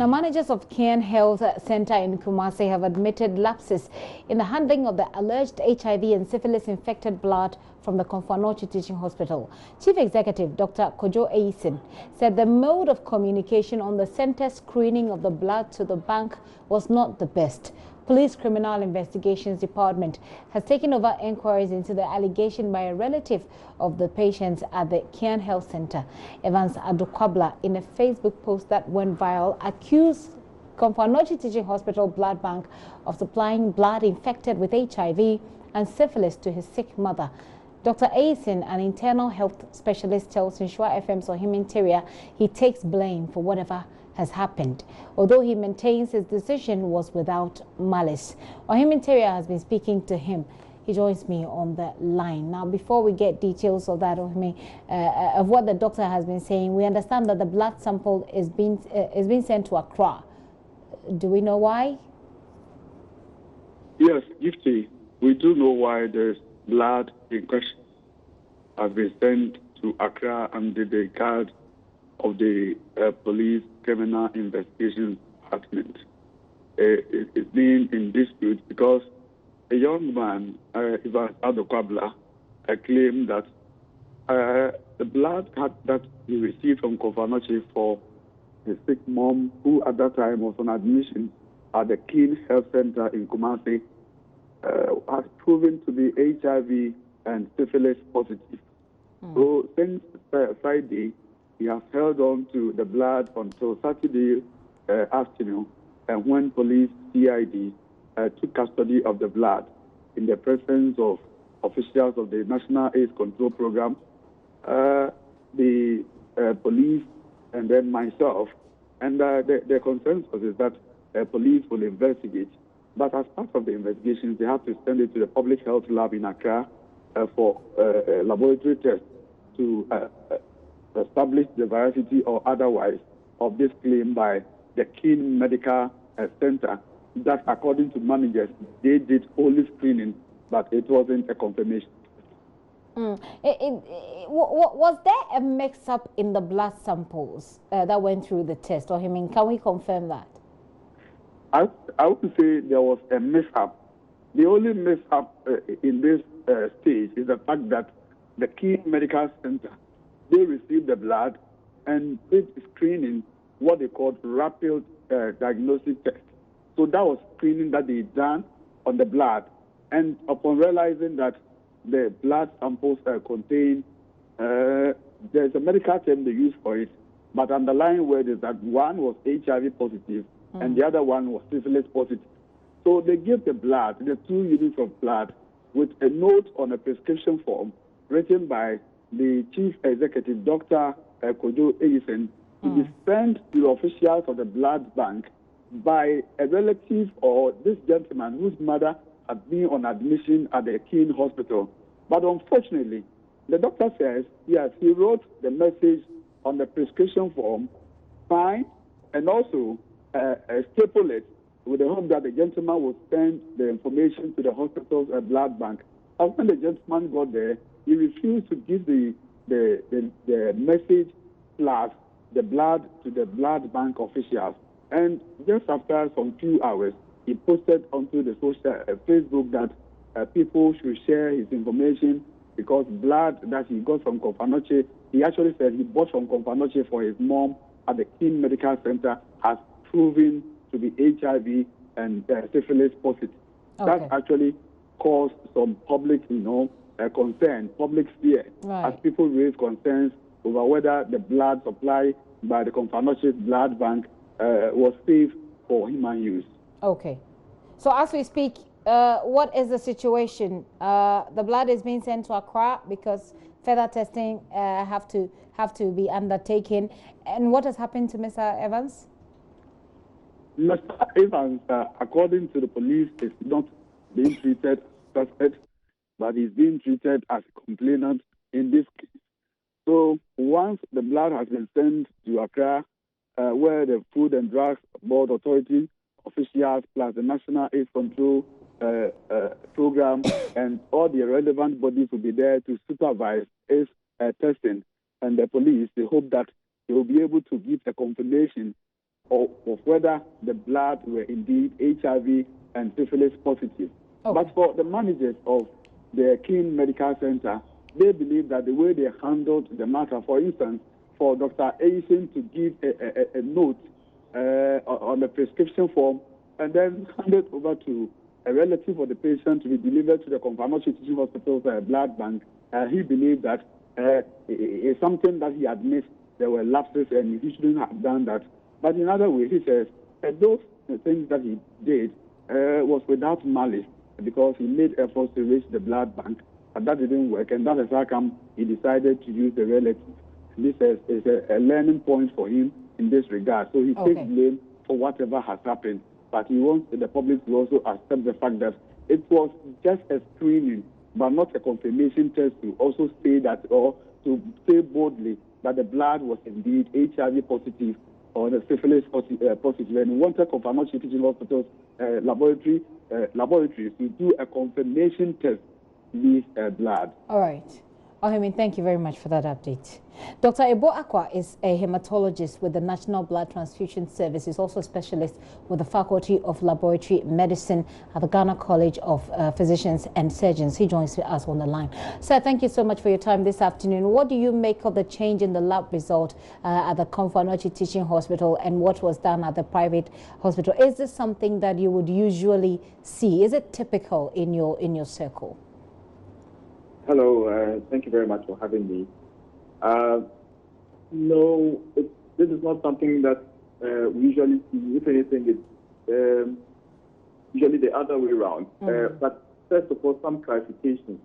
Now, managers of Kean Health Center in Kumasi have admitted lapses in the handling of the alleged HIV and syphilis-infected blood from the Komfo-Anokye Teaching Hospital. Chief Executive Dr. Kojo Eyisin said the mode of communication on the center's screening of the blood to the bank was not the best. Police Criminal Investigations Department has taken over inquiries into the allegation by a relative of the patients at the Kean Health Center. Evans Adokwabla, in a Facebook post that went viral, accused Komfo-Anokye Teaching Hospital Blood Bank of supplying blood infected with HIV and syphilis to his sick mother. Dr. Eyisin, an internal health specialist, tells Nshua FM's Ohim Interior he takes blame for whatever has happened, although he maintains his decision was without malice. Ohim Interior has been speaking to him. He joins me on the line. Now, before we get details of that, of what the doctor has been saying, we understand that the blood sample is being sent to Accra. Do we know why? Yes, Gifty, we do know why there's blood in question has been sent to Accra under the guard of the Police Criminal Investigations Department. It's been in dispute because a young man, Evans Adokwabla, claimed that the blood that he received from Komfo-Anokye for his sick mom, who at that time was on admission at the Kean Health Center in Kumasi, has proven to be HIV and syphilis positive. So since Friday, he has held on to the blood until Saturday afternoon, and when police CID took custody of the blood in the presence of officials of the National AIDS Control Program, the police, and then myself. And the consensus is that police will investigate. But as part of the investigations, they have to send it to the public health lab in Accra for laboratory tests to establish the veracity or otherwise of this claim by the Kean Medical Center that, according to managers, they did only screening, but it wasn't a confirmation. Was there a mix-up in the blood samples that went through the test? Or can we confirm that? I would say there was a mix-up. The only mix-up in this stage is the fact that the Kean Medical Center, they received the blood and did screening, what they called rapid diagnostic test. So that was screening that they done on the blood. And upon realizing that the blood samples contain, there's a medical term they use for it, but underlying word is that one was HIV positive and the other one was syphilis positive. So they gave the blood, the 2 units of blood, with a note on a prescription form written by the Chief Executive, Dr. Kojo Eyisin, to be sent to the officials of the blood bank by a relative or this gentleman whose mother had been on admission at the Kean Hospital. But unfortunately, the doctor says, yes, he wrote the message on the prescription form, fine, and also staple it with the hope that the gentleman would send the information to the hospital's blood bank. And when the gentleman got there, he refused to give the message plus the blood to the blood bank officials. And just after some few hours, he posted onto the social Facebook that people should share his information because blood that he got from Komfo-Anokye, he actually said he bought from Komfo-Anokye for his mom at the Kean Medical Center, has proven to be HIV and syphilis positive. Okay. That actually caused some public, concern, public fear, as people raise concerns over whether the blood supply by the Komfo-Anokye blood bank was safe for human use. Okay. So as we speak, what is the situation? The blood is being sent to Accra because further testing have to be undertaken. And what has happened to Mr. Evans? Mr. Evans, according to the police, is not being treated as suspect, but he's being treated as a complainant in this case. So once the blood has been sent to Accra, where the Food and Drugs Board Authority officials plus the National AIDS Control Program and all the relevant bodies will be there to supervise AIDS testing, and the police, they hope that they will be able to give a confirmation of whether the blood were indeed HIV and syphilis positive. Okay. But for the managers of the Kean Medical Center, they believe that the way they handled the matter, for instance, for Dr. Aisen to give a note on the prescription form and then hand it over to a relative of the patient to be delivered to the Confirmation Teaching Hospital's blood bank, he believed that it's something that he had missed. There were lapses and he shouldn't have done that. But in other ways, he says those things that he did was without malice, because he made efforts to reach the blood bank, but that didn't work, and that is how come he decided to use the relative. This is a learning point for him in this regard. So he takes blame for whatever has happened, but he wants the public to also accept the fact that it was just a screening, but not a confirmation test to also say that, or to say boldly that the blood was indeed HIV positive or the syphilis positive. And he wanted Confirmation Teaching Hospital's laboratories to do a confirmation test with blood. All right. Ohemi, thank you very much for that update. Dr. Ebo Akwa is a hematologist with the National Blood Transfusion Service. He's also a specialist with the Faculty of Laboratory Medicine at the Ghana College of Physicians and Surgeons. He joins us on the line. Sir, thank you so much for your time this afternoon. What do you make of the change in the lab result at the Confirmation Teaching Hospital and what was done at the private hospital? Is this something that you would usually see? Is it typical in your circle? Hello, thank you very much for having me. No, this is not something that we usually see. If anything, it's usually the other way around. But first of all, some clarification.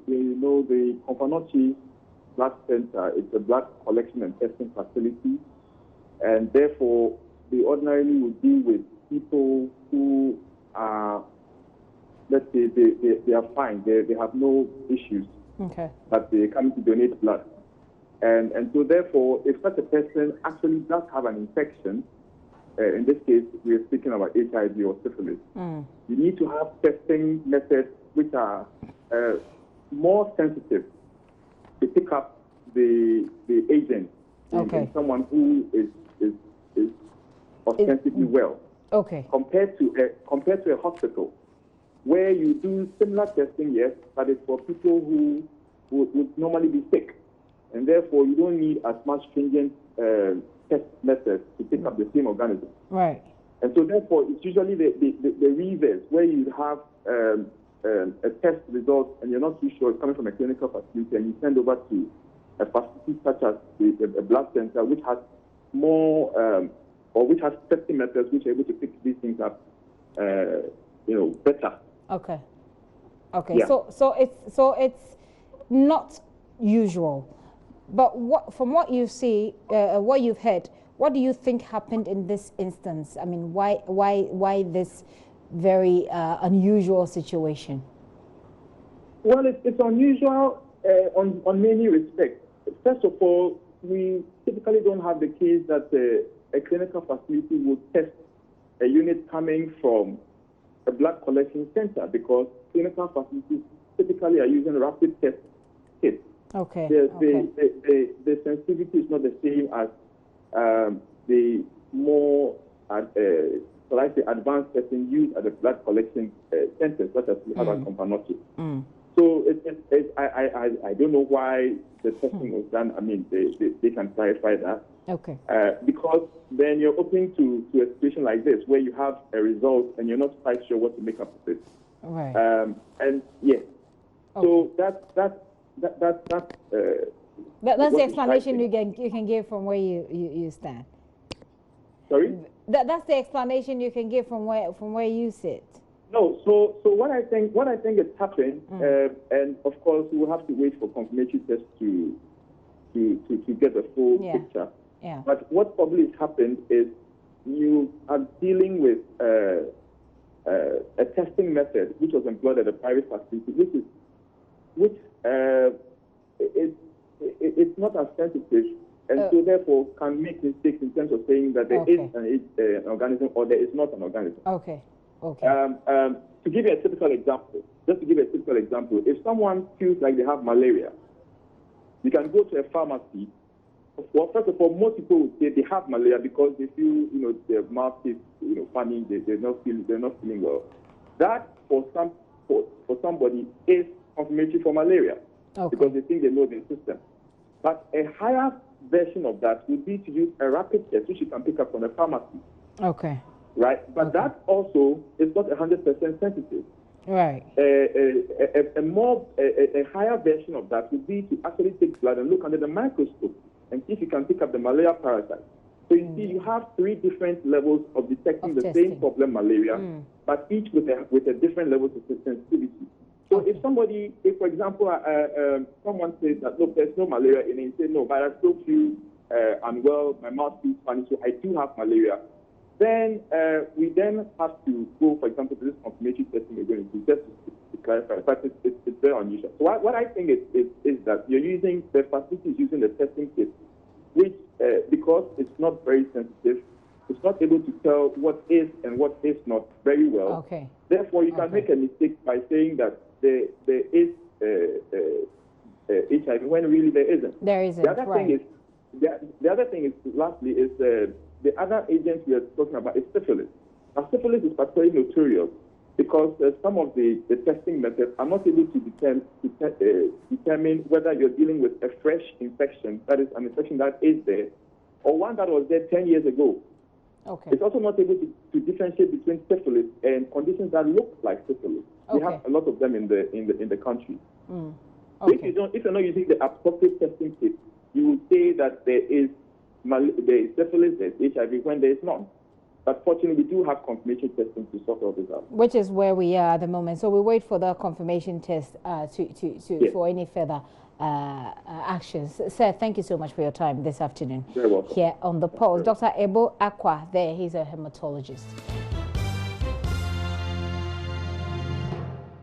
You know, the Confanochi Blood Center is a blood collection and testing facility, and therefore they ordinarily would deal with people who are, let's say, they are fine, they have no issues, but they come to donate blood. And so therefore, if such a person actually does have an infection, in this case, we are speaking about HIV or syphilis, you need to have testing methods which are more sensitive to pick up the agent in someone who is ostensibly well. Compared to a hospital, where you do similar testing, yes, but it's for people who would normally be sick. And therefore, you don't need as much stringent test methods to pick up the same organism. Right. And so therefore, it's usually the reverse, where you have a test result and you're not too sure it's coming from a clinical facility, and you send over to a facility such as a blood center, which has more, or which has testing methods which are able to pick these things up, better. Okay. Yeah. So it's not usual. But from what you see, what you've heard, what do you think happened in this instance? I mean, why this very unusual situation? Well, it's unusual on many respects. First of all, we typically don't have the case that a clinical facility would test a unit coming from a blood collection center, because clinical facilities typically are using rapid test kits. The sensitivity is not the same as the more advanced testing used at the blood collection centers, such as we have at Confanochi. So I don't know why the testing was done. I mean, they can clarify that. Because then you're open to a situation like this, where you have a result and you're not quite sure what to make up of it. Right. And yes, so that's the explanation you can give from where you stand. Sorry? That's the explanation you can give from where you sit. No, so what I think has happened, and of course we will have to wait for confirmation tests to get a full picture. Yeah. But what probably has happened is you are dealing with a testing method which was employed at a private facility, which it's not as sensitive, and so therefore can make mistakes in terms of saying that there is an organism or there is not an organism. To give you a typical example, if someone feels like they have malaria, you can go to a pharmacy Well, first of all, most people would say they have malaria because they feel, their mouth is, funny. They're not feeling well. That for somebody is confirmatory for malaria because they think they know their system. But a higher version of that would be to use a rapid test, which you can pick up from a pharmacy. Okay. Right, but that also is not 100% sensitive. Right. A higher version of that would be to actually take blood and look under the microscope and see if you can pick up the malaria parasite. So you see, you have 3 different levels of detecting the same problem, malaria, but each with a different level of sensitivity. So if somebody, for example, someone says that, look, there's no malaria in it, and say, no, but I still feel unwell, my mouth feels funny, so I do have malaria. Then we then have to go, for example, to this confirmatory testing we're going to do, just to clarify. But it's very unusual. So what I think is that the facility is using the testing kit, which, because it's not very sensitive, it's not able to tell what is and what is not very well. Okay. Therefore, you can make a mistake by saying that there is HIV when really there isn't. There isn't. The other thing is, lastly, is the other agent we are talking about is syphilis. Now, syphilis is particularly notorious because some of the testing methods are not able to determine whether you're dealing with a fresh infection, that is an infection that is there, or one that was there 10 years ago. Okay. It's also not able to differentiate between syphilis and conditions that look like syphilis. We have a lot of them in the country. Okay. So if you're not using the appropriate testing kit, you would say that there is syphilis, there's HIV when there is none. But fortunately, we do have confirmation testing to sort all this out. Which is where we are at the moment. So we wait for the confirmation test for any further actions. Sir, thank you so much for your time this afternoon. Very welcome. Here on the Pulse. Dr. Ebo Akwa there, he's a hematologist.